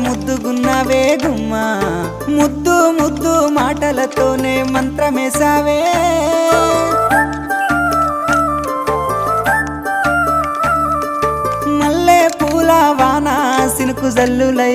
ముద్దుగున్నవే గుమ్మ ముద్దు ముద్దు మాటలతోనే మంత్రమేసావే మల్లె పూల వాన సినుకు జల్లులై